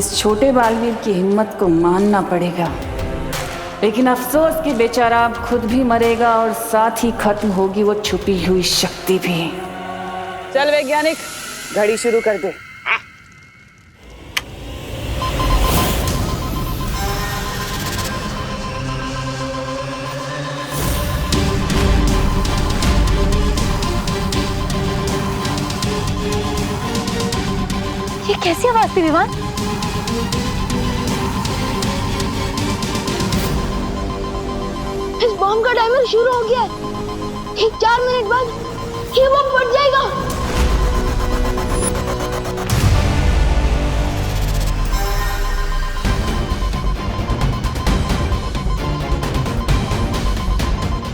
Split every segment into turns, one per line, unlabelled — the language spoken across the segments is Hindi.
इस छोटे बालवीर की हिम्मत को मानना पड़ेगा, लेकिन अफसोस कि बेचारा अब खुद भी मरेगा और साथ ही खत्म होगी वो छुपी हुई शक्ति भी।
चल वैज्ञानिक, घड़ी शुरू कर दे।
ये कैसी आवाज थी विमान?
इस बॉम्ब का टाइमर शुरू हो गया है। ठीक 4 मिनट बाद ये बॉम्ब फट जाएगा।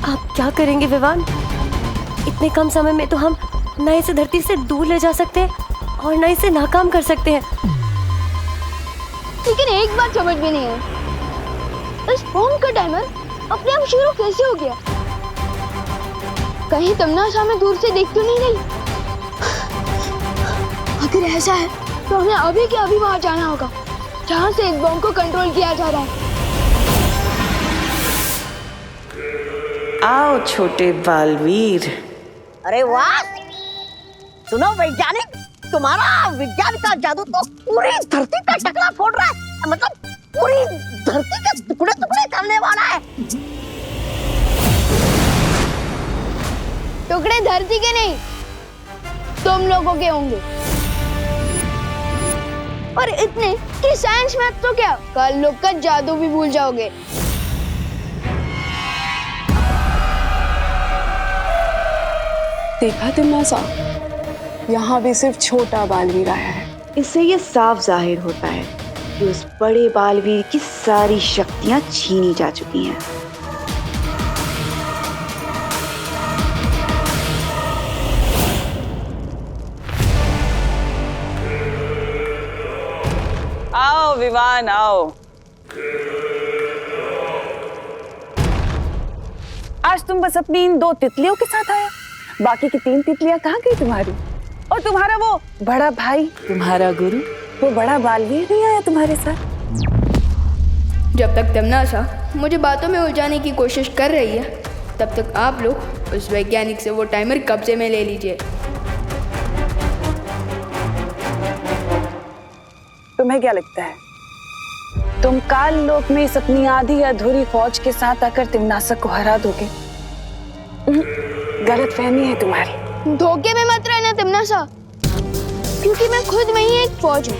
आप क्या करेंगे विमान? इतने कम समय में तो हम न इसे धरती से दूर ले जा सकते हैं और न इसे नाकाम कर सकते हैं।
लेकिन एक बात समझ में नहीं आई, इस बॉम्ब का टाइमर अपने आप शुरू कैसे हो गया? कहीं तमन्ना हमें दूर से देख तो नहीं रही? अगर ऐसा है तो हमें अभी के अभी वहां जाना होगा जहां से इस बॉम्ब को कंट्रोल किया जा रहा है।
आओ छोटे बालवीर।
अरे वाह! सुनो वैज्ञानिक, तुम्हारा विज्ञान का जादू तो पूरी धरती का टकरा फोड़ रहा है, मतलब पूरी धरती के टुकड़े टुकड़े करने वाला है।
टुकड़े धरती के नहीं, तुम लोगों के होंगे। और इतने कि साइंस मैथ तो क्या, कल लोग का जादू भी भूल जाओगे।
देखा तुमने सा, यहाँ भी सिर्फ छोटा बालवीर आया है।
इससे ये साफ जाहिर होता है कि उस बड़े बालवीर की सारी शक्तियां छीनी जा चुकी हैं।
आओ विमान, आओ। आज तुम बस अपनी इन 2 तितलियों के साथ आया, बाकी की 3 तितलियां कहाँ गई तुम्हारी? और तुम्हारा वो बड़ा भाई, तुम्हारा गुरु, वो बड़ा बालवीर नहीं आया तुम्हारे साथ?
जब तक तमन्ना मुझे बातों में उलझाने की कोशिश कर रही है, तब तक आप लोग उस वैज्ञानिक से वो टाइमर कब्जे में ले लीजिए।
तुम्हें क्या लगता है, तुम काल लोक में इस अपनी आधी अधूरी फौज के साथ आकर तिमनासक को हरा दोगे? गलत फहमी है तुम्हारी।
धोखे में मत रहना तमन्ना, क्योंकि मैं खुद में ही एक फौज हूँ।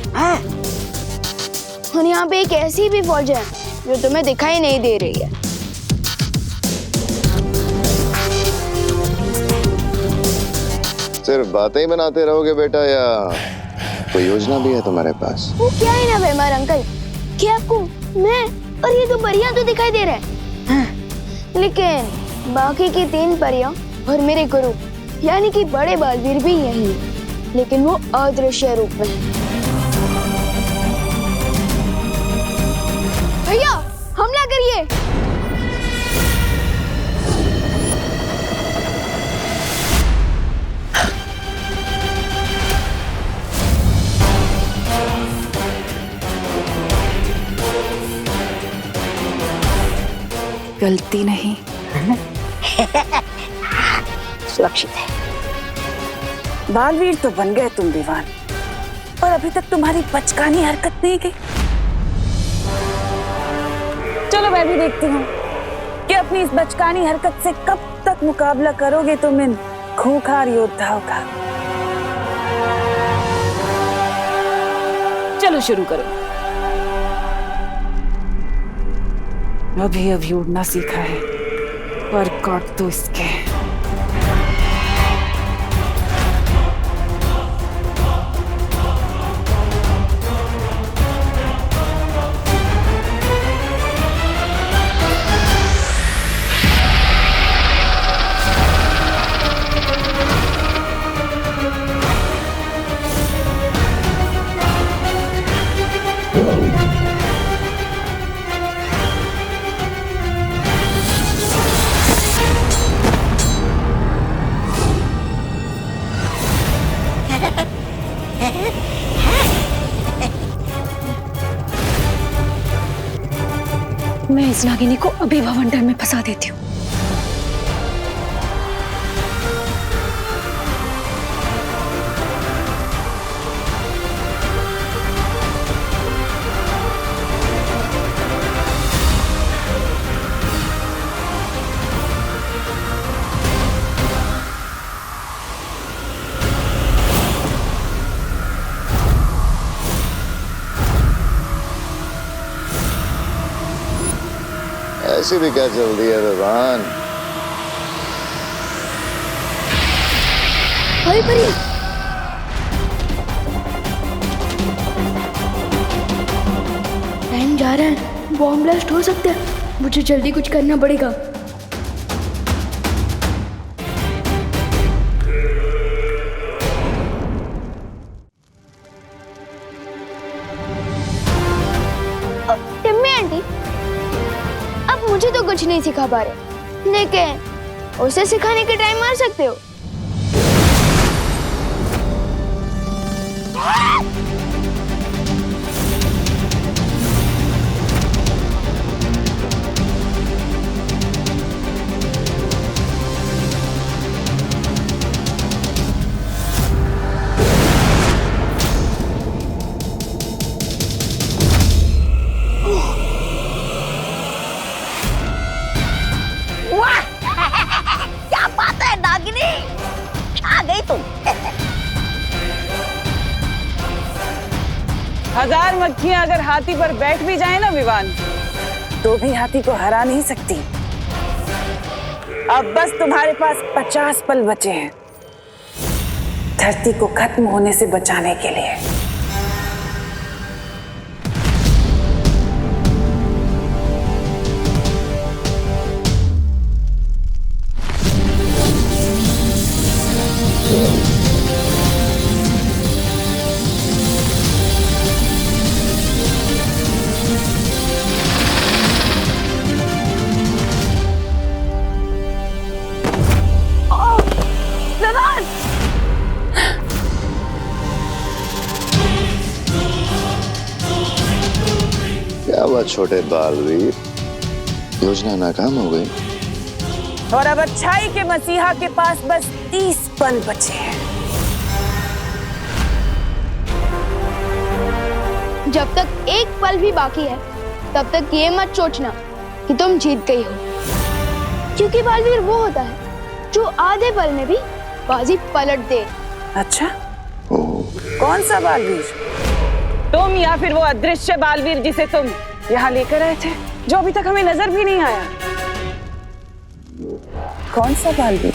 और यहाँ पे एक ऐसी भी फौज है जो तुम्हें दिखाई नहीं दे रही है।
सिर्फ बातें ही बनाते रहोगे बेटा, या कोई योजना भी है तुम्हारे पास?
वो क्या है ना बेमार अंकल, कि आपको मैं और ये 2 परियां तो दिखाई दे रहे हैं, लेकिन बाकी की 3 परियां और मेरे गुरु यानी कि बड़े बालवीर भी यही है, लेकिन वो अदृश्य रूप में है। भैया हमला करिए।
गलती नहीं
सुरक्षित है।
बालवीर तो बन गए तुम दीवान, और अभी तक तुम्हारी बचकानी हरकत नहीं गई। चलो मैं भी देखती हूँ कि अपनी इस बचकानी हरकत से कब तक मुकाबला करोगे तुम इन खूंखार योद्धाओं का।
चलो शुरू करो। अभी उड़ना सीखा है, पर काट दो इसके।
मैं इस नागिनी को अभी भवंडर में फंसा देती हूँ।
ऐसी भी क्या जल्दी है विवान?
भाई परी, टाइम जा रहा है, बॉम्ब ब्लास्ट हो सकता है, मुझे जल्दी कुछ करना पड़ेगा। टिम्मी आंटी, अब मुझे तो कुछ नहीं सिखा पा रहे, लेकिन उसे सिखाने के टाइम मार सकते हो।
क्या बात है नागिनी, आ गई तुम।
हजार मक्खियां अगर हाथी पर बैठ भी जाए ना विवान, तो भी हाथी को हरा नहीं सकती। अब बस तुम्हारे पास 50 पल बचे हैं धरती को खत्म होने से बचाने के लिए।
क्या हुआ छोटे बालवीर, योजना नाकाम हो गई?
और अब अच्छाई के मसीहा के पास बस 30 पल बचे हैं।
जब तक एक पल भी बाकी है, तब तक ये मत सोचना कि तुम जीत गई हो, क्योंकि बालवीर वो होता है जो आधे पल में भी बाजी पलट दे।
अच्छा, कौन सा बालवीर? तुम या फिर वो अदृश्य बालवीर जिसे तुम यहाँ लेकर आए थे, जो अभी तक हमें नजर भी नहीं आया? कौन सा बालवीर?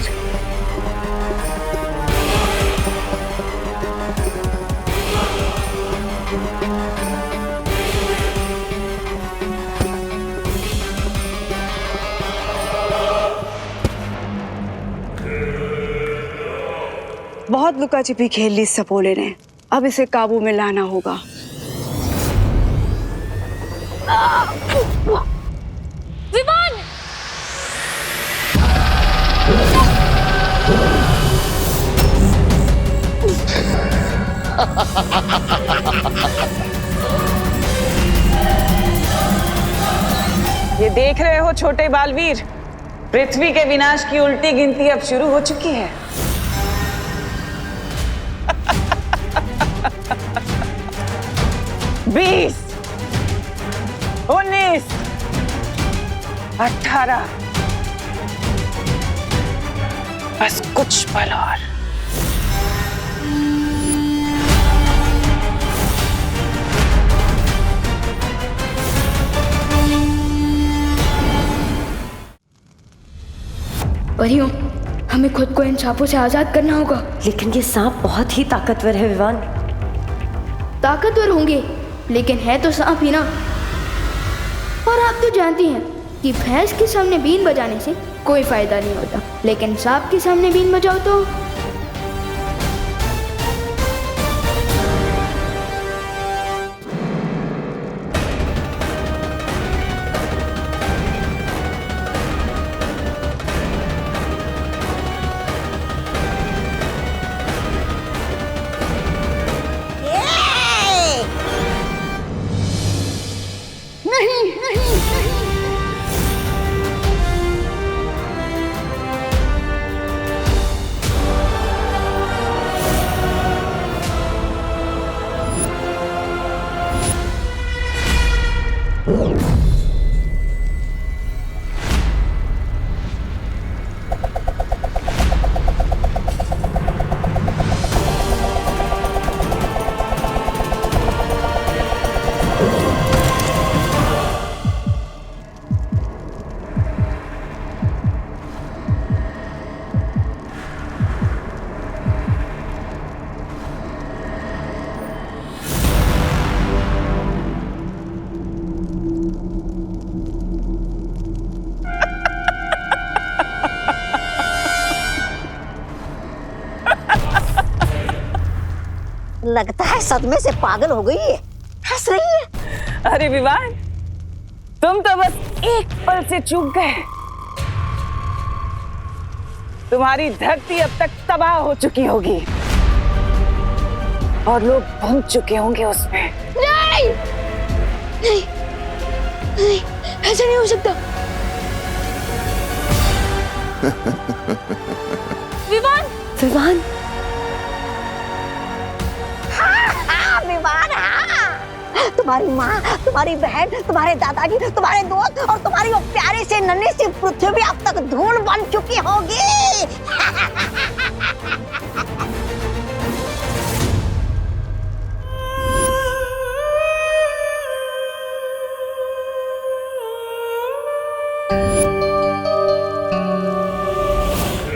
बहुत लुका छिपी खेल ली सपोले ने, अब इसे काबू में लाना होगा।
विमान!
ये देख रहे हो छोटे बालवीर, पृथ्वी के विनाश की उल्टी गिनती अब शुरू हो चुकी है। 20, 19, 18, बस कुछ पल और।
परियों, हमें खुद को इन सांपों से आजाद करना होगा।
लेकिन ये सांप बहुत ही ताकतवर है विवान।
ताकतवर होंगे, लेकिन है तो सांप ही ना। और आप तो जानती हैं कि भैंस के सामने बीन बजाने से कोई फायदा नहीं होता, लेकिन सांप के सामने बीन बजाओ तो
नहीं नहीं नहीं, लगता है सदमे से पागल हो गई है, हंस रही है।
अरे विवान, तुम तो बस एक पल से चूक गए। तुम्हारी धरती अब तक तबाह हो चुकी होगी और लोग घूम चुके होंगे उसमें।
नहीं नहीं नहीं, ऐसा नहीं हो सकता।
विवान,
विवान,
विवान, हाँ। तुम्हारी माँ, तुम्हारी बहन, तुम्हारे दादाजी, तुम्हारे दोस्त और तुम्हारी वो प्यारी सी नन्ही सी पृथ्वी अब तक धूल बन चुकी होगी।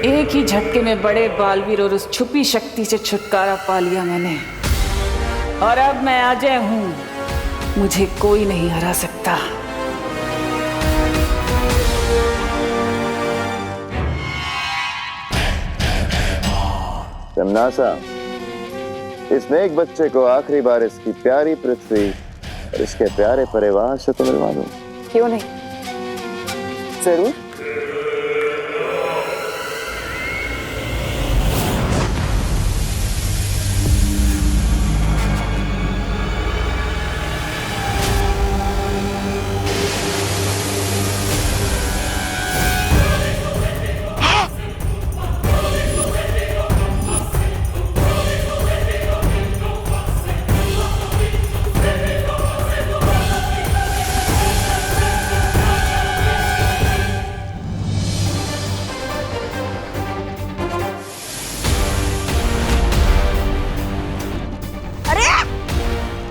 एक ही झटके में बड़े बालवीर और उस छुपी शक्ति से छुटकारा पा लिया मैंने, और अब मैं अजय हूं, मुझे कोई नहीं हरा सकता।
तिम्नासा, इस नेक बच्चे को आखिरी बार इसकी प्यारी पृथ्वी और इसके प्यारे परिवार से तो मिलवा दो।
क्यों नहीं, जरूर।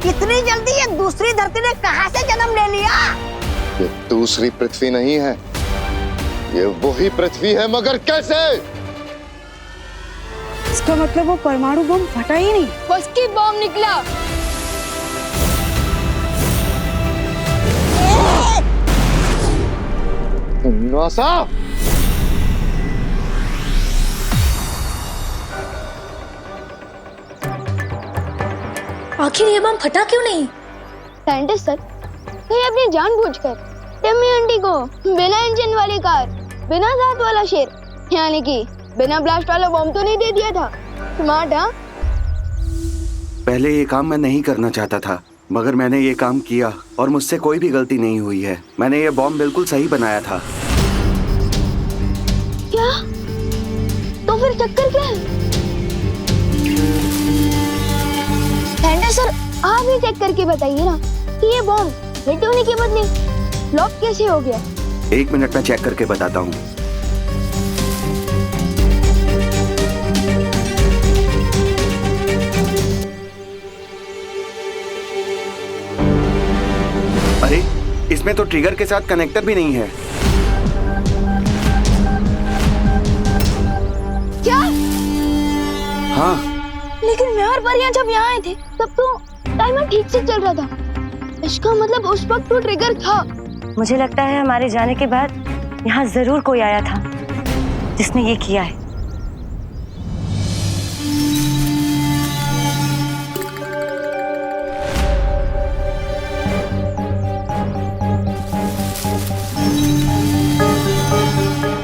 इतनी जल्दी ये दूसरी धरती ने कहां से जन्म ले लिया?
ये दूसरी पृथ्वी नहीं है, ये वही पृथ्वी है, मगर कैसे?
इसका मतलब वो परमाणु बम फटा ही नहीं,
बस की बम निकला।
नासा,
आखिर ये बम फटा क्यों नहीं? साइंटिस्ट सर, ये अपनी जानबूझकर टिम्मी आंटी को बिना इंजन वाली कार, बिना दांत वाला शेर, यानी कि बिना ब्लास्ट वाला बम तो नहीं दे दिया था। स्मार्ट, हाँ?
पहले ये काम मैं नहीं करना चाहता था, मगर मैंने ये काम किया और मुझसे कोई भी गलती नहीं हुई है। मैंने ये बॉम्ब बिल्कुल सही बनाया था।
क्या? तो फिर चक्कर क्या है? साइंटिस्ट सर, आप ही चेक करके बताइए ना कि ये बॉम्ब हिट होने के बदले फ्लॉप कैसे हो गया?
1 मिनट में चेक करके बताता हूँ। अरे, इसमें तो ट्रिगर के साथ कनेक्टर भी नहीं है।
क्या?
हाँ,
लेकिन मैं और परियां जब यहाँ आए थे तब तो टाइमर ठीक से चल रहा था। इसका मतलब उस वक्त तो ट्रिगर था।
मुझे लगता है हमारे जाने के बाद यहाँ जरूर कोई आया था जिसने ये किया है।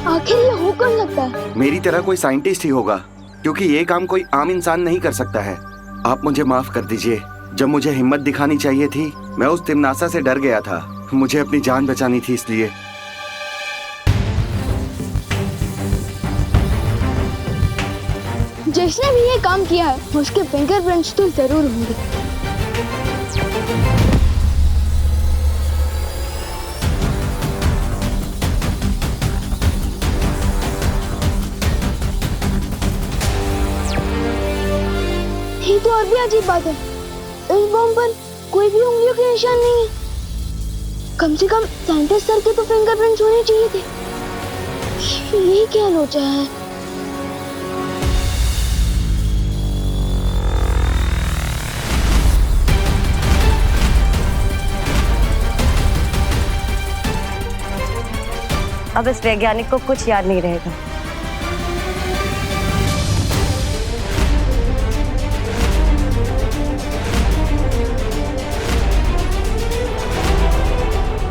आखिर ये हो कौन सकता है?
मेरी तरह कोई साइंटिस्ट ही होगा, क्योंकि ये काम कोई आम इंसान नहीं कर सकता है। आप मुझे माफ कर दीजिए। जब मुझे हिम्मत दिखानी चाहिए थी, मैं उस तिम्नासा से डर गया था। मुझे अपनी जान बचानी थी, इसलिए।
जिसने भी ये काम किया है उसके फिंगरप्रिंट्स तो जरूर होंगे। और भी अजीब बात है, इस बॉम्ब पर कोई भी उंगलियों के निशान नहीं है। कम से कम साइंटिस्ट सर के तो फिंगरप्रिंट्स होने चाहिए थे। ये क्या लोचा है?
अब इस वैज्ञानिक को कुछ याद नहीं रहेगा।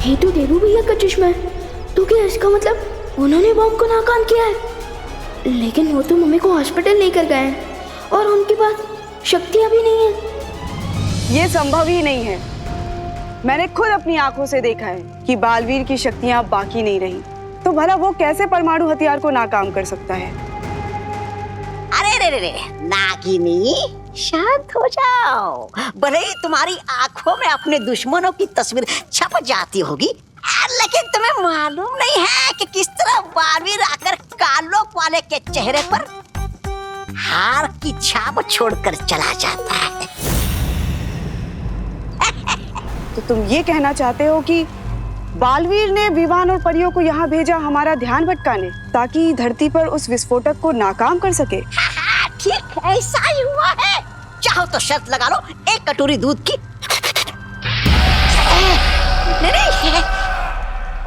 ये तो देवू भैया का चश्मा है। तो क्या इसका मतलब उन्होंने बॉम्ब को नाकाम किया है? लेकिन वो तो मम्मी को हॉस्पिटल लेकर गए हैं और उनके पास शक्तियां भी नहीं है।
ये संभव ही नहीं है। मैंने खुद अपनी आंखों से देखा है कि बालवीर की शक्तियां बाकी नहीं रही। तो भला वो कैसे परमाणु हथियार को नाकाम कर सकता है?
अरे रे रे नागिनी, शांत हो जाओ। भले ही तुम्हारी आंखों में अपने दुश्मनों की तस्वीर छप जाती होगी, लेकिन तुम्हें मालूम नहीं है कि किस तरह बालवीर आकर कालोक वाले के चेहरे पर हार की छाप छोड़कर चला जाता है।
तो तुम ये कहना चाहते हो कि बालवीर ने विवान और परियों को यहाँ भेजा हमारा ध्यान भटकाने, ताकि धरती पर उस विस्फोटक को नाकाम कर सके?
ठीक ऐसा ही हुआ है। चाहो तो शर्त लगा लो, एक कटोरी दूध की। नहीं,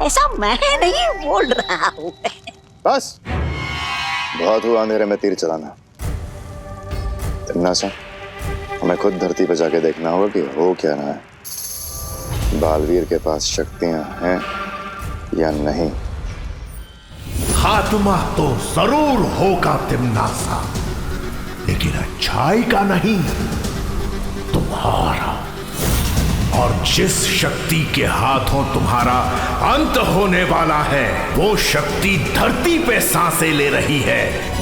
ऐसा मैं नहीं बोल रहा हूँ।
बस बहुत हुआ अंधेरे में तीर चलाना। तिम्नासा, हमें खुद धरती पर जाके देखना होगा कि हो क्या रहा है। बालवीर के पास शक्तियां हैं या नहीं।
खात्मा तो जरूर होगा तिम्नासा, लेकिन अच्छाई का नहीं, तुम्हारा। और जिस शक्ति के हाथों तुम्हारा अंत होने वाला है, वो शक्ति धरती पे सांसें ले रही है।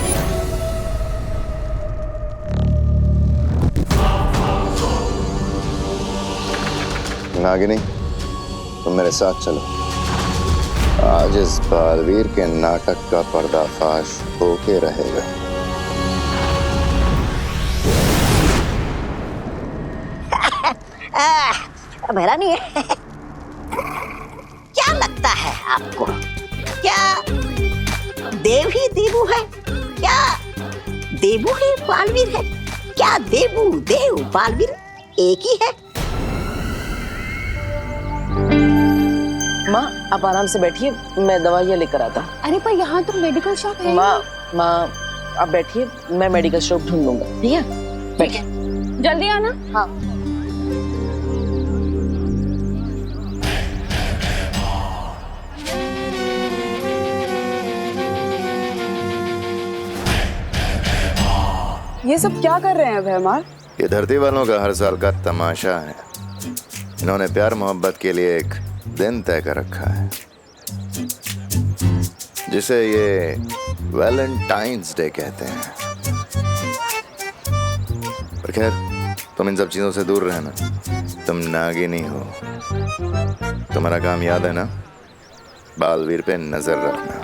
नागिनी, तुम मेरे साथ चलो। आज इस बालवीर के नाटक का पर्दाफाश होके रहेगा।
मेरा नहीं है। क्या लगता है आपको, क्या देव ही देवू है? क्या देवू ही बालवीर है? क्या देवू देव बालवीर एक ही है?
माँ, आप आराम से बैठिए, मैं दवाइयाँ लेकर आता।
अरे पर यहाँ तो मेडिकल शॉप है।
माँ आप बैठिए, मैं मेडिकल शॉप ढूंढ लूंगा। ठीक है, बैठिए।
जल्दी आना।
हाँ।
ये सब क्या कर रहे हैं भैमार?
ये धरती वालों का हर साल का तमाशा है। इन्होंने प्यार मोहब्बत के लिए एक दिन तय कर रखा है, जिसे ये वैलेंटाइंस डे कहते हैं। पर खैर, तुम इन सब चीजों से दूर रहना। तुम नागिनी हो। तुम्हारा काम याद है ना, बालवीर पे नजर रखना।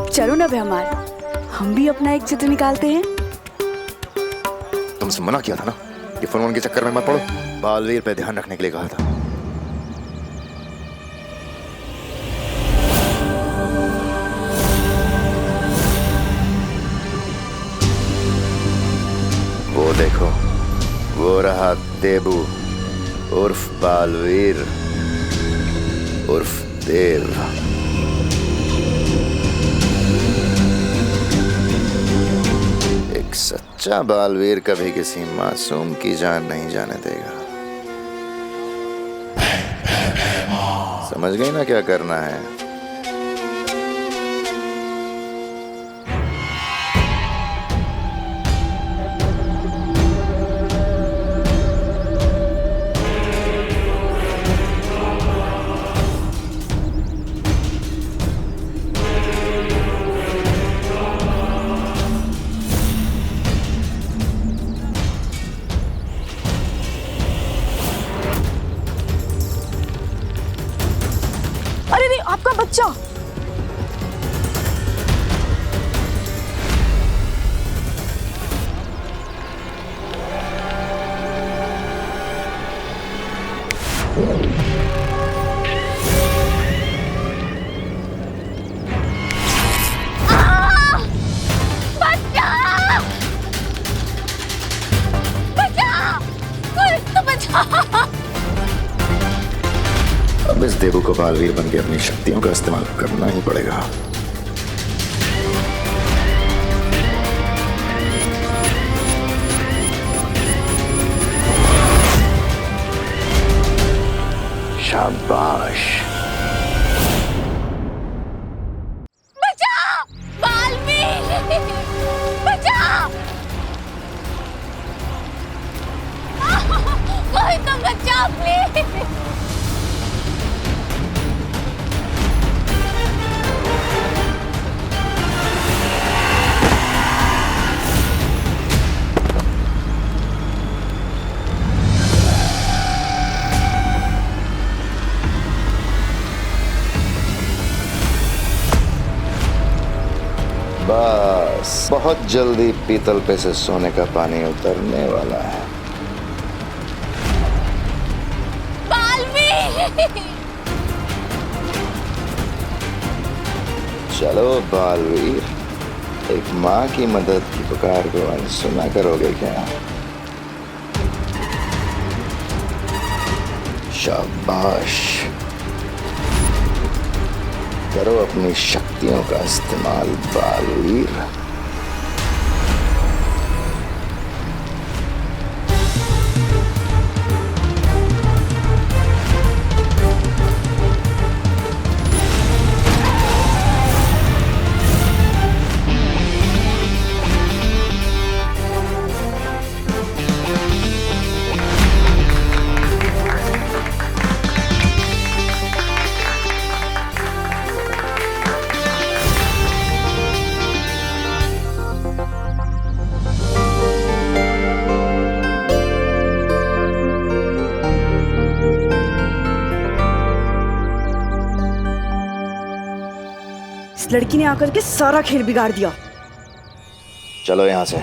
चलो ना भैमार, हम भी अपना एक चित्र निकालते हैं।
तुमसे मना किया था ना, ये फोन के चक्कर में मत पड़ो। बालवीर पे ध्यान रखने के लिए कहा था। वो देखो, वो रहा देबू उर्फ बालवीर उर्फ देव। सच्चा बालवीर कभी किसी मासूम की जान नहीं जाने देगा। समझ गई ना क्या करना है?
आपका बच्चा
अब इस देवू को बालवीर बन के अपनी शक्तियों का इस्तेमाल करना ही पड़ेगा। शाबाश।
कोई तो बचाओ प्लीज।
बस बहुत जल्दी पीतल पे से सोने का पानी उतरने वाला है। चलो बालवीर, एक माँ की मदद की पुकार को अनसुना करोगे क्या? शाबाश, करो अपनी शक्तियों का इस्तेमाल बालवीर।
इस लड़की ने आकर के सारा खेल बिगाड़ दिया।
चलो यहाँ से।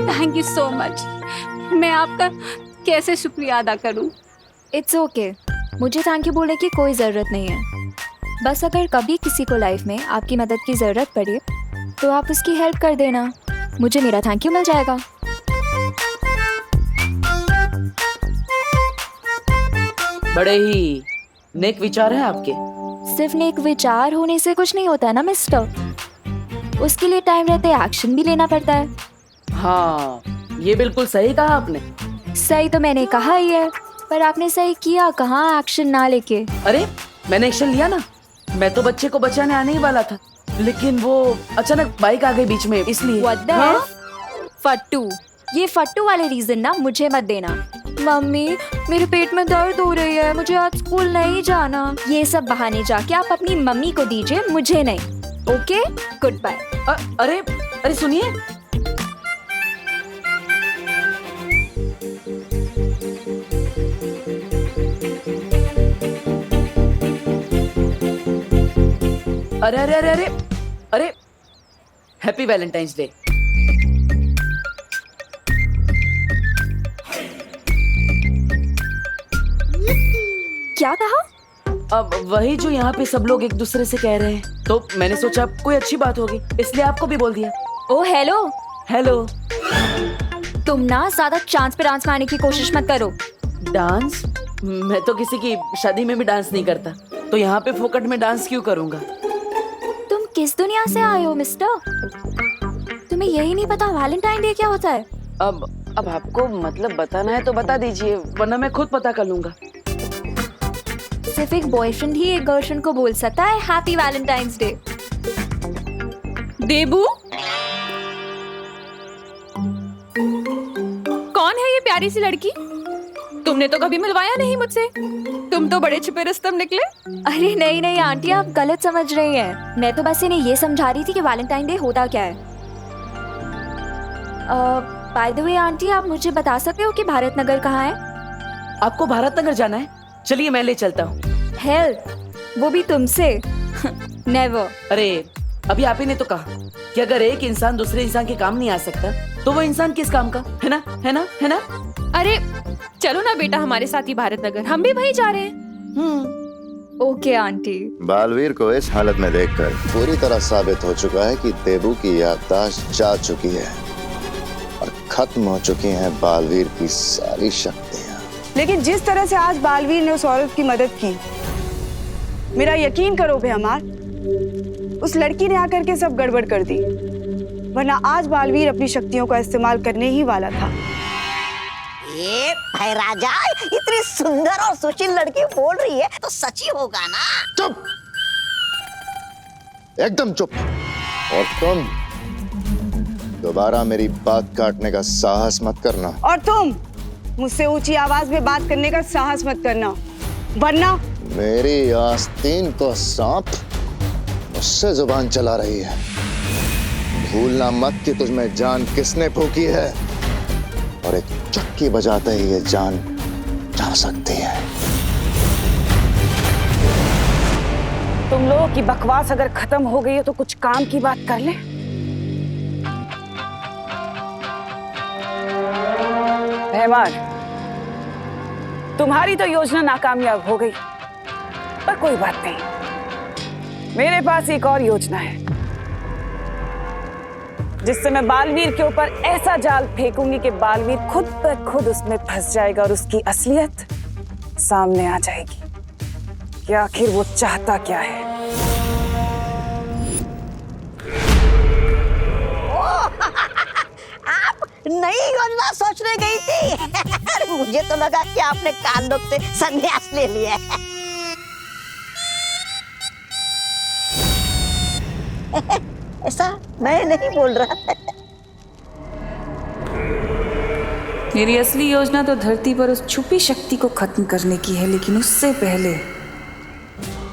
Thank you so much. मैं आपका कैसे शुक्रिया अदा करूं?
इट्स ओके, मुझे थैंक यू बोलने की कोई ज़रूरत नहीं है। बस अगर कभी किसी को लाइफ में आपकी मदद की ज़रूरत पड़े तो आप उसकी हेल्प कर देना, मुझे मेरा थैंक यू मिल जाएगा।
बड़े ही नेक विचार हैं आपके।
सिर्फ नेक विचार होने से कुछ नहीं होता है ना मिस्टर, उसके लिए टाइम रहते एक्शन भी लेना पड़ता है।
हाँ, ये बिल्कुल सही कहा आपने।
सही तो मैंने कहा ही है, पर आपने सही किया कहाँ एक्शन ना लेके।
अरे मैंने एक्शन लिया ना, मैं तो बच्चे को बचाने आने ही वाला था, लेकिन वो अचानक बाइक आ गई बीच में, इसलिए।
हाँ? फट्टू, ये फट्टू वाले रीजन ना मुझे मत देना। मम्मी मेरे पेट में दर्द हो रही है, मुझे आज स्कूल नहीं जाना, ये सब बहाने जाके आप अपनी मम्मी को दीजिए, मुझे नहीं। Okay, goodbye.
अरे अरे सुनिए, अरे अरे अरे अरे अरे हैप्पी वैलेंटाइंस डे।
क्या कहा?
अब वही जो यहाँ पे सब लोग एक दूसरे से कह रहे हैं, तो मैंने सोचा कोई अच्छी बात होगी, इसलिए आपको भी बोल दिया।
ओ हेलो
हेलो।
तुम ना ज्यादा चांस पे डांस मारने की कोशिश मत करो।
डांस? मैं तो किसी की शादी में भी डांस नहीं करता, तो यहाँ पे फोकट में डांस क्यों करूँगा?
तुम किस दुनिया से आए हो मिस्टर? तुम्हें यही नहीं पता वैलेंटाइन डे क्या होता है?
अब आपको मतलब बताना है तो बता दीजिए, वरना मैं खुद पता कर लूंगा।
सिर्फ एक बॉयफ्रेंड ही एक गर्लफ्रेंड को बोल सकता है हैप्पी वैलेंटाइंस डे।
देबू, कौन है ये प्यारी सी लड़की? तुमने तो कभी मिलवाया नहीं मुझसे, तुम तो बड़े छिपे रुस्तम निकले।
अरे नहीं नहीं आंटी, आप गलत समझ रही हैं। मैं तो बस इन्हें ये समझा रही थी कि वैलेंटाइन डे होता क्या है। बाय द वे आंटी, आप मुझे बता सकते हो कि भारत नगर कहाँ है?
आपको भारत नगर जाना है? चलिए मैं ले चलता हूँ।
हेल्प, वो भी तुमसे। नेवर।
अरे अभी आप ही ने तो कहा कि अगर एक इंसान दूसरे इंसान के काम नहीं आ सकता तो वो इंसान किस काम का, है ना, है ना, है ना?
अरे चलो ना बेटा हमारे साथ ही भारत नगर, हम भी वहीं जा रहे हैं।
Okay aunty.
बालवीर को इस हालत में देखकर पूरी तरह साबित हो चुका है कि देबू की याददाश्त जा चुकी है और खत्म हो चुकी हैं बालवीर की सारी शक्तियाँ।
लेकिन जिस तरह से आज बालवीर ने उस औरत की मदद की, मेरा यकीन करो बेहमार, उस लड़की ने आकर के सब गड़बड़ कर दी, वरना आज बालवीर अपनी शक्तियों का इस्तेमाल करने ही वाला था।
ये भाई राजा, इतनी सुंदर और सुशील लड़की बोल रही है तो सच ही होगा ना?
चुप, एकदम चुप। और तुम दोबारा मेरी बात काटने का साहस मत करना।
और तुम मुझसे ऊंची आवाज में बात करने का साहस मत करना, वरना
मेरी आस्तीन को सांप मुझसे जुबान चला रही है। भूलना मत कि तुझमें जान किसने फूकी है, और एक चक्की बजाते ही ये जान जा सकती है।
तुम लोगों की बकवास अगर खत्म हो गई है तो कुछ काम की बात कर ले। रहमान, तुम्हारी तो योजना नाकामयाब हो गई, पर कोई बात नहीं, मेरे पास एक और योजना है जिससे मैं बालवीर के ऊपर ऐसा जाल फेंकूंगी कि बालवीर खुद ब खुद उसमें फंस जाएगा और उसकी असलियत सामने आ जाएगी कि आखिर वो चाहता क्या है।
आप नई योजना सोचने गई थी? मुझे तो लगा कि आपने कांडों से संन्यास ले लिया है। ऐसा मैं नहीं बोल रहा।
मेरी असली योजना तो धरती पर उस छुपी शक्ति को खत्म करने की है, लेकिन उससे पहले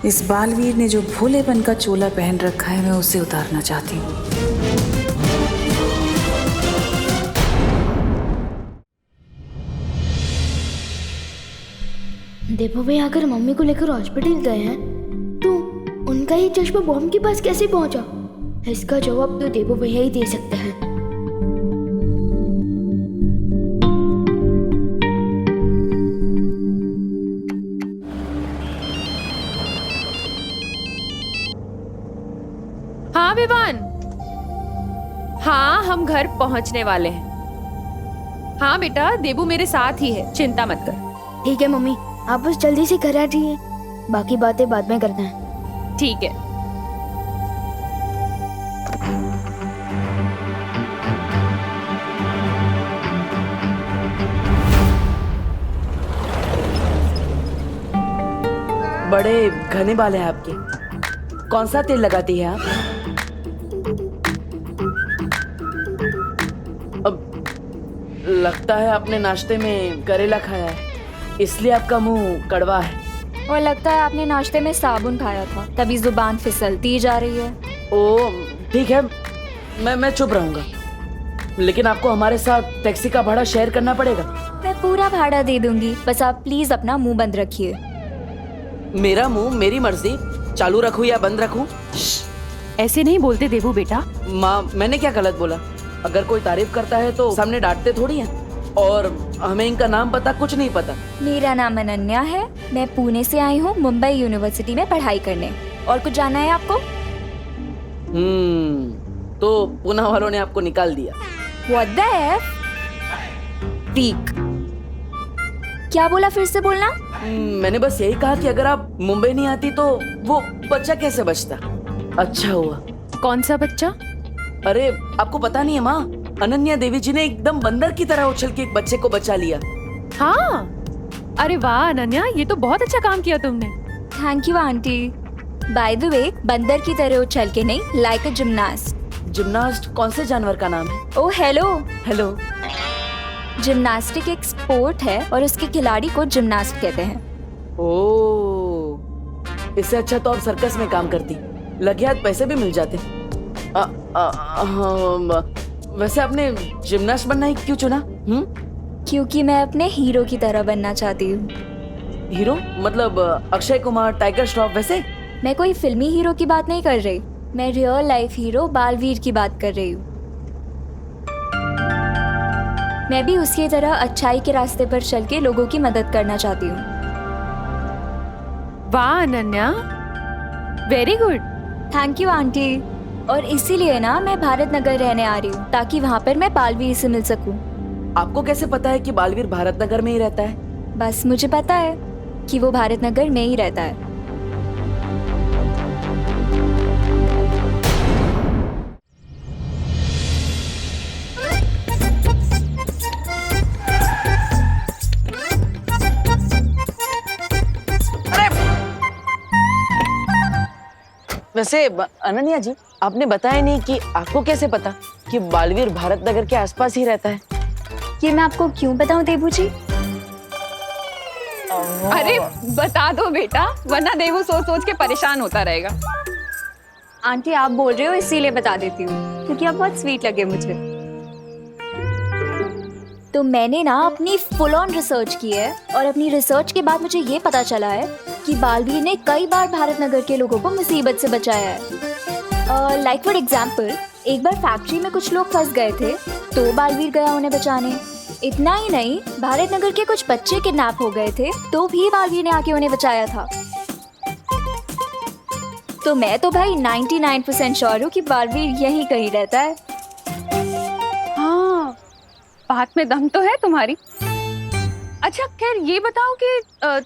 इस बालवीर ने जो भोलेपन का चोला पहन रखा है, मैं उसे उतारना चाहती हूँ।
देवू भैया अगर मम्मी को लेकर हॉस्पिटल गए हैं तो उनका ये चश्मा बॉम्ब के पास कैसे पहुंचा? इसका जवाब तो देवू भैया ही दे सकते हैं।
हाँ विवान, हाँ हम घर पहुंचने वाले हैं। हाँ बेटा, देबू मेरे साथ ही है, चिंता मत कर।
ठीक है मम्मी, आप बस जल्दी से घर आ जाइए, बाकी बातें बाद में करना है।
ठीक है।
बड़े घने बाल हैं आपके, कौन सा तेल लगाती है आप? अब लगता है आपने नाश्ते में करेला खाया है, इसलिए आपका मुंह कड़वा है।
और लगता है आपने नाश्ते में साबुन खाया था, तभी जुबान फिसलती जा रही है।
ओ ठीक है, मैं चुप रहूंगा, लेकिन आपको हमारे साथ टैक्सी का भाड़ा शेयर करना पड़ेगा।
मैं पूरा भाड़ा दे दूंगी, बस आप प्लीज अपना मुंह बंद रखिए।
मेरा मुंह मेरी मर्जी, चालू रखूं या बंद रखूं?
ऐसे नहीं बोलते देवू बेटा।
माँ, मैंने क्या गलत बोला? अगर कोई तारीफ करता है तो सामने डांटते थोड़ी हैं, और हमें इनका नाम पता कुछ नहीं पता।
मेरा नाम अनन्या है, मैं पुणे से आई हूँ मुंबई यूनिवर्सिटी में पढ़ाई करने। और कुछ जानना है आपको?
तो पुणे वालों ने आपको निकाल दिया।
What the F? ठीक। क्या बोला, फिर से बोलना?
मैंने बस यही कहा कि अगर आप मुंबई नहीं आती तो वो बच्चा कैसे बचता। अच्छा हुआ।
कौन सा बच्चा?
अरे आपको पता नहीं है माँ, अनन्या देवी जी ने एकदम बंदर की तरह उछल के एक बच्चे को बचा लिया।
हाँ, अरे वाह अनन्या, ये तो बहुत अच्छा काम किया तुमने।
Thank you aunty. By the way, बंदर की तरह उछल के नहीं, लाइक अ जिम्नास्ट।
जिम्नास्ट कौन से जानवर का नाम है?
Oh hello.
हेलो।
जिम्नास्टिक एक स्पोर्ट है और उसके खिलाड़ी को जिम्नास्ट कहते हैं।
ओह, इससे अच्छा तो आप सर्कस में काम करती, लगे हाथ पैसे भी मिल जाते। वैसे आपने जिम्नास्ट बनना ही क्यों चुना?
क्योंकि मैं अपने हीरो की तरह बनना चाहती हूँ।
हीरो मतलब अक्षय कुमार, टाइगर श्रॉफ वैसे?
मैं कोई फिल्मी हीरो की बात नहीं कर रही, मैं रियल लाइफ हीरो बालवीर की बात कर रही हूँ। मैं भी उसकी तरह अच्छाई के रास्ते पर चल के लोगों की मदद करना चाहती हूँ।
वाह Ananya, very good.
Thank you aunty. और इसीलिए ना मैं भारत नगर रहने आ रही हूँ, ताकि वहाँ पर मैं बालवीर से मिल सकूँ।
आपको कैसे पता है कि बालवीर भारत नगर में ही रहता है?
बस मुझे पता है कि वो भारत नगर में ही रहता है।
वैसे अनन्या जी, आपने बताया नहीं कि आपको कैसे पता कि बालवीर भारत नगर के आसपास ही रहता है?
ये मैं आपको क्यों बताऊं देबू जी?
अरे बता दो बेटा, वरना देवू सोच सोच के परेशान होता रहेगा।
आंटी आप बोल रहे हो इसीलिए बता देती हूँ, क्योंकि आप बहुत स्वीट लगे मुझे। तो मैंने ना अपनी फुल ऑन रिसर्च की है, और अपनी रिसर्च के बाद मुझे ये पता चला है कि बालवीर ने कई बार भारत नगर के लोगों को मुसीबत से बचाया है। लाइक फॉर एग्जाम्पल, एक बार फैक्ट्री में कुछ लोग फंस गए थे, तो बालवीर गया उन्हें बचाने। इतना ही नहीं, भारत नगर के कुछ बच्चे किडनैप हो गए थे, तो भी बालवीर ने आके उन्हें बचाया था। तो मैं तो भाई 99% श्योर हूँ कि बालवीर यहीं कहीं रहता है।
हाँ, बात में दम तो है तुम्हारी। अच्छा खैर ये बताओ कि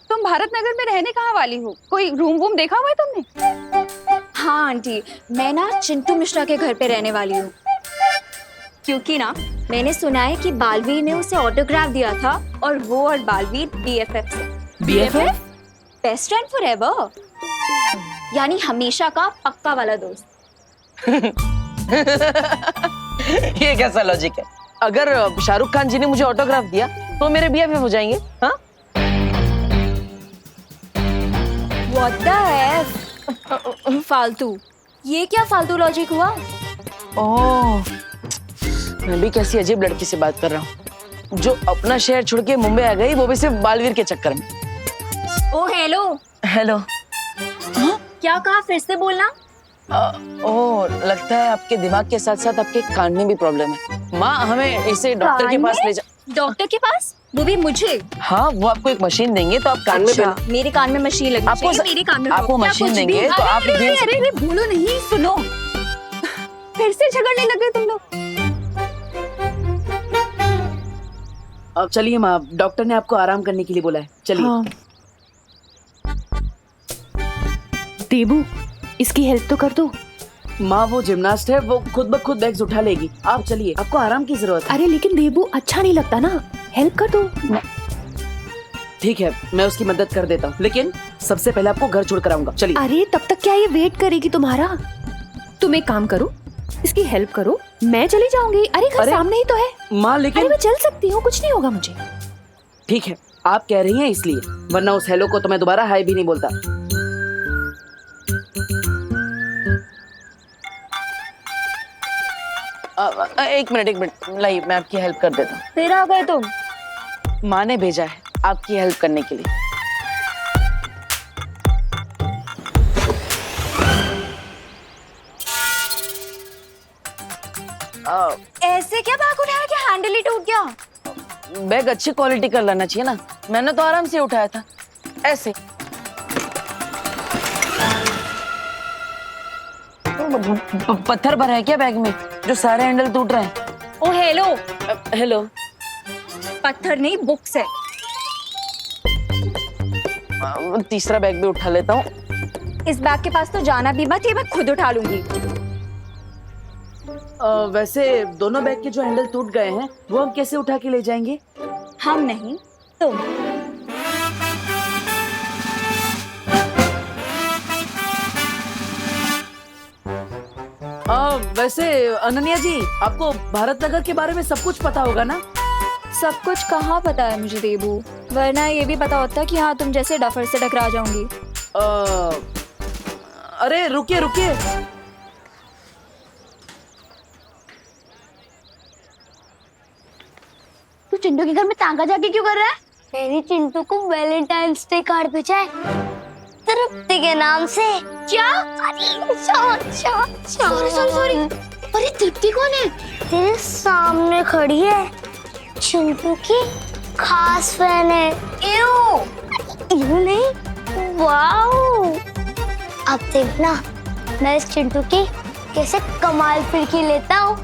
तुम भारत नगर में रहने कहाँ वाली हो? कोई रूम वूम देखा हुआ है तुमने?
हाँ आंटी, मैं ना चिंटू मिश्रा के घर पे रहने वाली हूँ, क्योंकि ना मैंने सुना है कि बालवीर ने उसे ऑटोग्राफ दिया था, और वो और बालवीर BFF से।
BFF?
बेस्ट फ्रेंड फॉरएवर, यानी हमेशा का पक्का वाला दोस्त।
ये कैसा लॉजिक है? अगर शाहरुख खान जी ने मुझे ऑटोग्राफ दिया तो मेरे BFF हो जाएंगे? हाँ?
What the F? फालतू, ये क्या फालतू लॉजिक हुआ?
ओह, मैं भी कैसी अजीब लड़की से बात कर रहा हूँ, जो अपना शहर छोड़ के मुंबई आ गई, वो भी सिर्फ बालवीर के चक्कर में।
ओ हेलो।
हेलो।
क्या कहा, फिर से बोलना।
ओह, लगता है आपके दिमाग के साथ साथ आपके कान में भी प्रॉब्लम है। माँ, हमें इसे डॉक्टर के पास ले जा।
डॉक्टर के पास? वो भी मुझे?
हाँ, वो आपको एक मशीन देंगे तो आप कान
अच्छा,
में
मेरे कान में मशीन लगी
आपको
मेरे कान में
आपको मशीन देंगे तो आप
अरे भूलो नहीं, सुनो, फिर से झगड़ने लगे तुम लोग।
अब चलिए माँ, डॉक्टर ने आपको आराम करने के लिए बोला है, चलिए।
हाँ। देबू, इसकी हेल्प तो कर दो।
माँ, वो जिम्नास्ट है, वो खुद ब खुद बैग्स उठा लेगी। आप चलिए, आपको आराम की जरूरत है।
अरे लेकिन देबू, अच्छा नहीं लगता ना, हेल्प कर दो।
ठीक है, मैं उसकी मदद कर देता हूँ, लेकिन सबसे पहले आपको घर छोड़कर आऊंगा। चलिए।
अरे तब तक क्या ये वेट करेगी तुम्हारा? तुम एक काम करो, इसकी हेल्प करो, मैं चली जाऊंगी। अरे घर सामने ही तो है।
माँ लेकिन
अरे मैं चल सकती हूँ, कुछ नहीं होगा मुझे।
ठीक है, आप कह रही हैं इसलिए, वरना उस हेलो को तो मैं दोबारा हाय भी नहीं बोलता। एक मिनट, लाइए, मैं आपकी हेल्प कर देता हूँ।
फिर आ गए तुम?
माँ ने भेजा है आपकी हेल्प करने के लिए।
ऐसे क्या बैग उठाया कि हैंडल ही टूट गया?
बैग अच्छी क्वालिटी का लाना चाहिए ना, मैंने तो आराम से उठाया था, ऐसे। पत्थर भरा है क्या बैग में, जो सारे हैंडल टूट रहे हैं?
ओ हेलो।
हेलो।
पत्थर नहीं, बुक्स है।
तीसरा बैग भी उठा लेता हूँ।
इस बैग के पास तो जाना भी मत, ये मैं खुद उठा लूंगी।
वैसे दोनों बैग के जो हैंडल टूट गए हैं, वो हम कैसे उठा के ले जाएंगे?
हम नहीं, तुम।
वैसे अनन्या जी, आपको भारत नगर के बारे में सब कुछ पता होगा ना?
सब कुछ कहाँ पता है मुझे देबू, वरना ये भी पता होता कि हाँ तुम जैसे डफर से टकरा जाऊंगी।
अरे रुकिए रुकिए,
तू चिंटू के घर में तांगा जाके क्यों कर रहा है? मेरी चिंटू को वैलेंटाइंस डे कार्ड भेजा है तृप्ति के नाम से। क्या? सॉरी। अरे तृप्ति कौन है? तेरे सामने खड़ी है, चिंटू की खास फैन है। यू नहीं, वाओ। अब देखना मैं इस चिंटू की कैसे कमाल फिरकी लेता हूँ।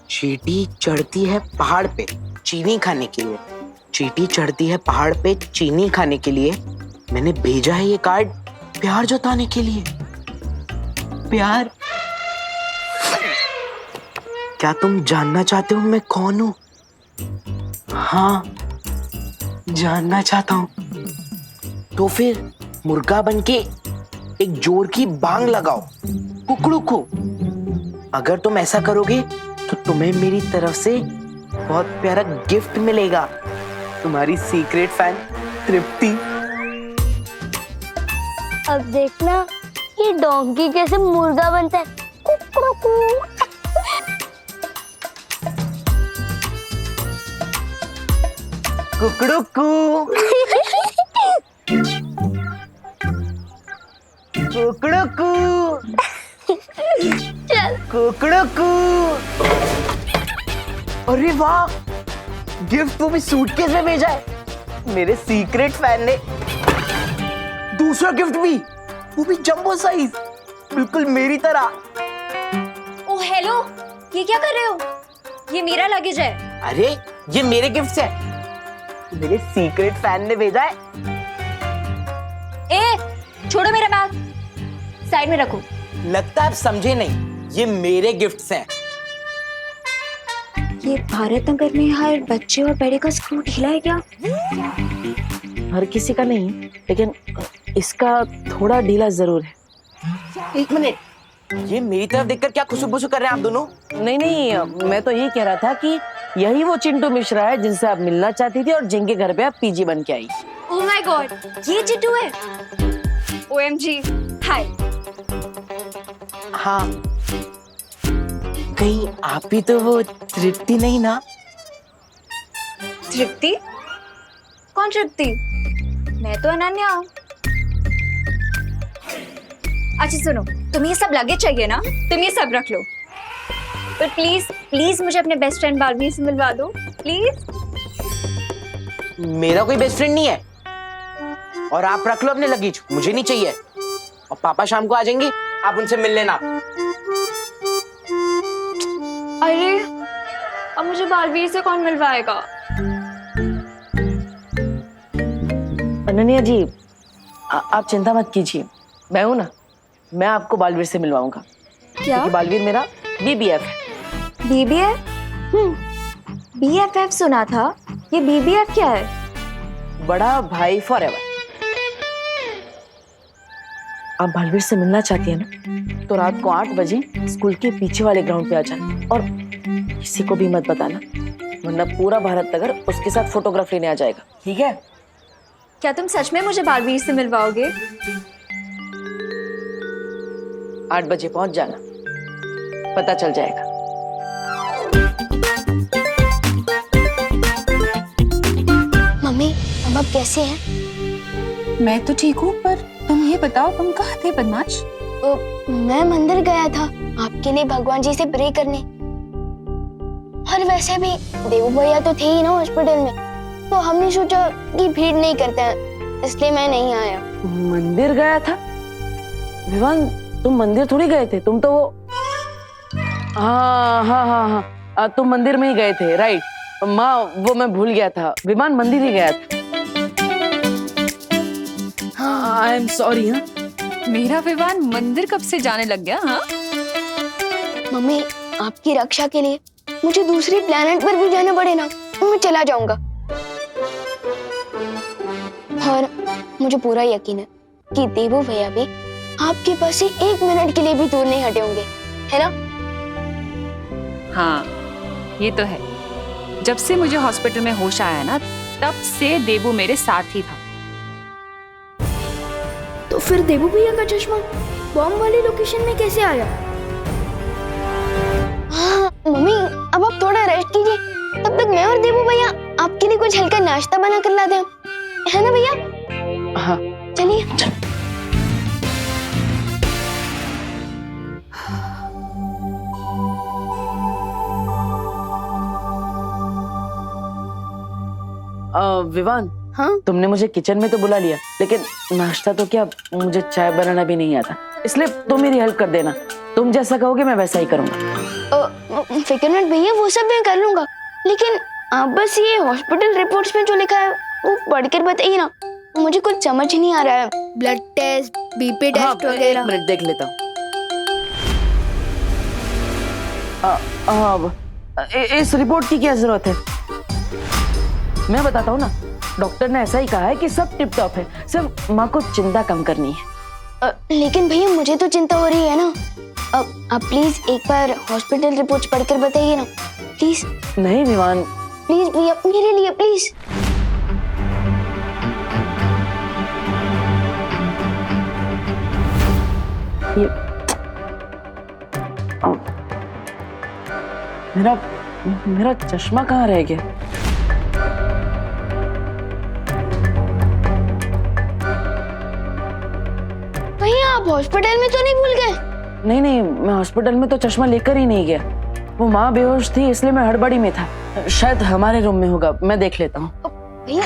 चींटी चढ़ती है पहाड़ पे चीनी खाने के लिए। चींटी चढ़ती है पहाड़ पे चीनी खाने के लिए। मैंने भेजा है ये कार्ड प्यार जताने के लिए। प्यार। क्या तुम जानना चाहते हो मैं कौन हूं? हाँ, जानना चाहता हूं। तो फिर मुर्गा बनके एक जोर की बांग लगाओ कुकड़ू को। अगर तुम ऐसा करोगे तो तुम्हें मेरी तरफ से बहुत प्यारा गिफ्ट मिलेगा। तुम्हारी सीक्रेट फैन तृप्ति।
अब देखना ये डोंकी कैसे मुर्गा बनता है। कुकड़ू।
कुकड़ू कुकड़ू। अरे वाह, गिफ्ट वो भी सूटकेस में भेजा है। मेरे सीक्रेट फैन ने दूसरा गिफ्ट भी, वो भी जंबो साइज, बिल्कुल मेरी तरह।
ओ हेलो, ये क्या कर रहे हो? ये मेरा लगेज है।
अरे ये मेरे गिफ्ट है, मेरे सीक्रेट फैन ने भेजा है।
ए, छोड़ो मेरा बैग, साइड में रखो।
लगता है आप समझे नहीं, ये मेरे गिफ्ट्स हैं।
ये भारत नगर में हर बच्चे और बड़े का स्क्रू ढीला है क्या?
हर किसी का नहीं, लेकिन इसका थोड़ा ढीला जरूर है। एक मिनट, ये मेरी तरफ देखकर क्या खुशबू कर रहे हैं आप दोनों? नहीं, मैं तो यही कह रहा था कि यही वो चिंटू मिश्रा है जिनसे आप मिलना चाहती थी और जिनके घर पे आप पीजी बन के आई।
ओह माय गॉड, ये चिंटू है। OMG, हाय।
हाँ, कहीं आप ही तो वो तृप्ति नहीं ना?
तृप्ति? कौन तृप्ति? मैं तो अनन्या हूँ। अच्छा सुनो, तुम्हें ये सब लगेज चाहिए ना? तुम ये सब रख लो, पर प्लीज प्लीज मुझे अपने बेस्ट फ्रेंड बालवीर से मिलवा दो प्लीज।
मेरा कोई बेस्ट फ्रेंड नहीं है, और आप रख लो अपने लगेज, मुझे नहीं चाहिए। और पापा शाम को आ जाएंगे, आप उनसे मिल लेना।
अरे अब मुझे बालवीर से कौन मिलवाएगा?
अनन्या जी, आप चिंता मत कीजिए, मैं हूं ना, मैं आपको बालवीर से मिलवाऊंगा।
क्या?
क्योंकि बालवीर मेरा BBF है।
BBF? BFF सुना था, ये BBF क्या है?
बड़ा भाई फॉरएवर। आप बालवीर से मिलना चाहती है ना, तो रात को 8 बजे स्कूल के पीछे वाले ग्राउंड पे आ जाना, और किसी को भी मत बताना, वरना पूरा भारत नगर उसके साथ फोटोग्राफ लेने आ जाएगा, ठीक है?
क्या तुम सच में मुझे बालवीर से मिलवाओगे?
8 बजे पहुंच जाना, पता चल जाएगा।
मम्मी, अब आप कैसे हैं?
मैं तो ठीक हूँ, पर तुम ये बताओ तुम कहाँ थे बदमाश?
मैं मंदिर गया था आपके लिए भगवान जी से प्रे करने, और वैसे भी देवू भैया तो थे ही ना हॉस्पिटल में, तो हमने सोचा कि भीड़ नहीं करते हैं, इसलिए मैं नहीं आया।
मंदिर गया था? विवान, तुम मंदिर थोड़ी गए थे, तुम तो वो हाँ, तुम मंदिर में ही गए थे, राइट। माँ, वो मैं भूल गया था, विमान मंदिर ही गया था। हाँ, आई एम सॉरी। हाँ,
मेरा विवान मंदिर कब से जाने लग गया? हाँ
मम्मी, आपकी रक्षा के लिए मुझे दूसरी प्लेनेट पर भी जाना पड़े ना, तो मैं चला जाऊंगा। और मुझे पूरा यकीन है कि देवू भैया भी आपके पास से 1 मिनट के लिए भी दूर नहीं हटे होंगे, है ना?
हाँ, ये तो है। जब से मुझे हॉस्पिटल में होश आया ना, तब से देबू मेरे साथ ही था।
तो फिर देबू भैया का चश्मा बॉम्ब वाली लोकेशन में कैसे आया?
हाँ मम्मी, अब आप थोड़ा रेस्ट कीजिए, तब तक मैं और देबू भैया आपके लिए कुछ हल्का नाश्ता बना कर लाते हैं, है ना भैया?
हाँ
चलिए।
विवान,
हाँ?
तुमने मुझे किचन में तो बुला लिया, लेकिन नाश्ता तो क्या, मुझे चाय बनाना भी नहीं आता, इसलिए तुम मेरी हेल्प कर देना। तुम जैसा कहोगे मैं वैसा ही करूंगा।
फिक्र मत भैया, वो सब मैं कर लूंगा, लेकिन आप बस ये हॉस्पिटल रिपोर्ट्स में जो लिखा है वो पढ़कर बताइए ना, मुझे कुछ समझ नहीं आ रहा है।
ब्लड टेस्ट, बीपी टेस्ट
हाँ,
वगैरह।
एक मिनट देख लेता हूँ। इस रिपोर्ट की क्या जरूरत है? मैं बताता हूँ ना, डॉक्टर ने ऐसा ही कहा है कि सब टिप टॉप है, सिर्फ माँ को चिंता कम करनी है।
लेकिन भैया मुझे तो चिंता हो रही है ना। आप प्लीज एक बार हॉस्पिटल रिपोर्ट्स पढ़कर बताइए ना, प्लीज।
नहीं विवान,
प्लीज भैया, मेरे लिए प्लीज।
ये मेरा चश्मा कहाँ रह गया?
भैया आप हॉस्पिटल में तो नहीं भूल गए?
नहीं नहीं, मैं हॉस्पिटल में तो चश्मा लेकर ही नहीं गया। वो माँ बेहोश थी इसलिए मैं हड़बड़ी में था। शायद हमारे रूम में होगा, मैं देख लेता हूँ।
भैया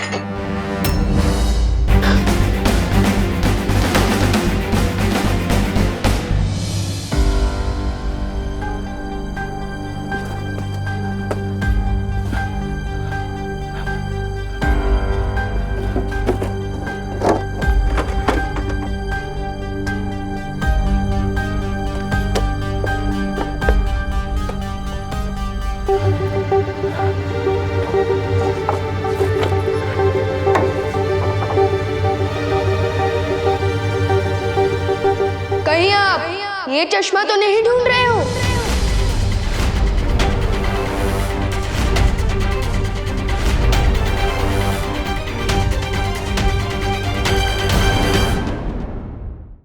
कहीं आप ये चश्मा तो नहीं ढूंढ रहे हो?